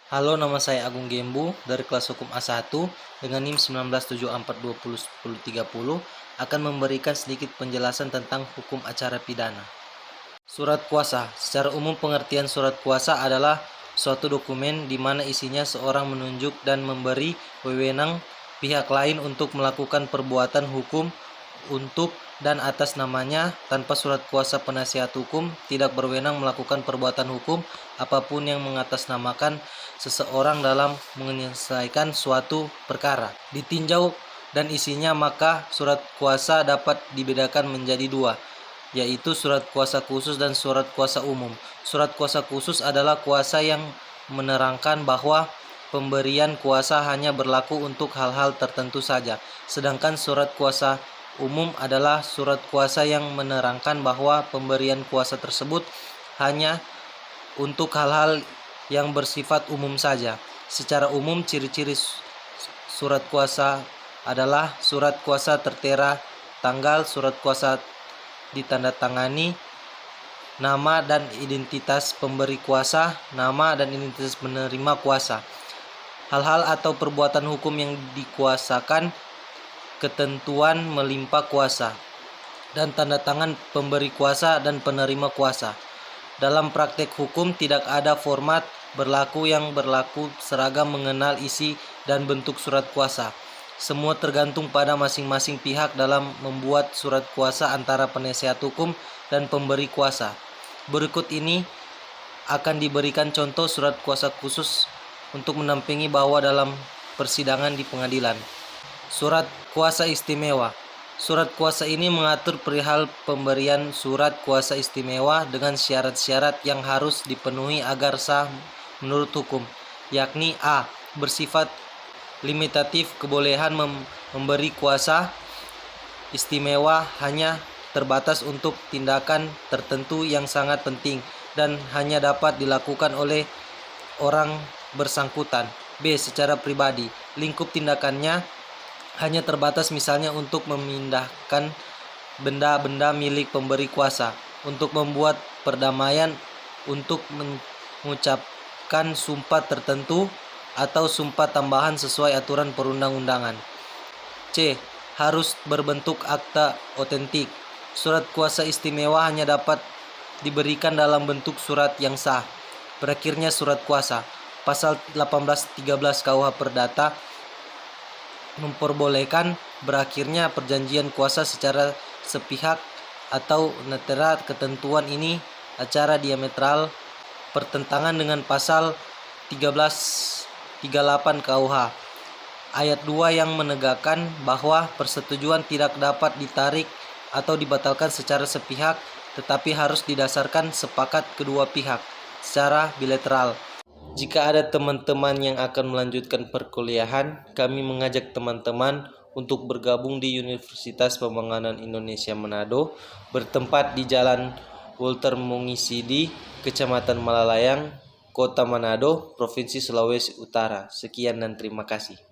Halo, nama saya Agung Gembu dari kelas hukum A1 dengan NIM 1974201030 akan memberikan sedikit penjelasan tentang hukum acara pidana. Surat kuasa. Secara umum pengertian surat kuasa adalah suatu dokumen di mana isinya seorang menunjuk dan memberi wewenang pihak lain untuk melakukan perbuatan hukum untuk dan atas namanya. Tanpa surat kuasa, penasihat hukum tidak berwenang melakukan perbuatan hukum apapun yang mengatasnamakan seseorang dalam menyelesaikan suatu perkara. Ditinjau dan isinya, maka surat kuasa dapat dibedakan menjadi dua, yaitu surat kuasa khusus dan surat kuasa umum. Surat kuasa khusus adalah kuasa yang menerangkan bahwa pemberian kuasa hanya berlaku untuk hal-hal tertentu saja. Sedangkan surat kuasa umum adalah surat kuasa yang menerangkan bahwa pemberian kuasa tersebut hanya untuk hal-hal yang bersifat umum saja. Secara umum, ciri-ciri surat kuasa adalah surat kuasa tertera tanggal surat kuasa ditandatangani, nama dan identitas pemberi kuasa, nama dan identitas penerima kuasa, hal-hal atau perbuatan hukum yang dikuasakan, ketentuan melimpah kuasa, dan tanda tangan pemberi kuasa dan penerima kuasa. Dalam praktek hukum tidak ada format berlaku yang berlaku seragam mengenal isi dan bentuk surat kuasa. Semua tergantung pada masing-masing pihak dalam membuat surat kuasa antara penasihat hukum dan pemberi kuasa. Berikut ini akan diberikan contoh surat kuasa khusus untuk mendampingi bahwa dalam persidangan di pengadilan. Surat kuasa istimewa. Surat kuasa ini mengatur perihal pemberian surat kuasa istimewa dengan syarat-syarat yang harus dipenuhi agar sah menurut hukum, yakni a. bersifat limitatif. Kebolehan memberi kuasa istimewa hanya terbatas untuk tindakan tertentu yang sangat penting dan hanya dapat dilakukan oleh orang bersangkutan. B. Secara pribadi. Lingkup tindakannya hanya terbatas, misalnya untuk memindahkan benda-benda milik pemberi kuasa, untuk membuat perdamaian, untuk mengucapkan sumpah tertentu, atau sumpah tambahan sesuai aturan perundang-undangan. C. Harus berbentuk akta otentik. Surat kuasa istimewa hanya dapat diberikan dalam bentuk surat yang sah. Berakhirnya surat kuasa. Pasal 1813 KUH Perdata memperbolehkan berakhirnya perjanjian kuasa secara sepihak atau netera. Ketentuan ini acara diametral bertentangan dengan pasal 1338 KUH ayat 2 yang menegakkan bahwa persetujuan tidak dapat ditarik atau dibatalkan secara sepihak, tetapi harus didasarkan sepakat kedua pihak secara bilateral. Jika ada teman-teman yang akan melanjutkan perkuliahan, kami mengajak teman-teman untuk bergabung di Universitas Pembangunan Indonesia Manado, bertempat di Jalan Walter Mongisidi, Kecamatan Malalayang, Kota Manado, Provinsi Sulawesi Utara. Sekian dan terima kasih.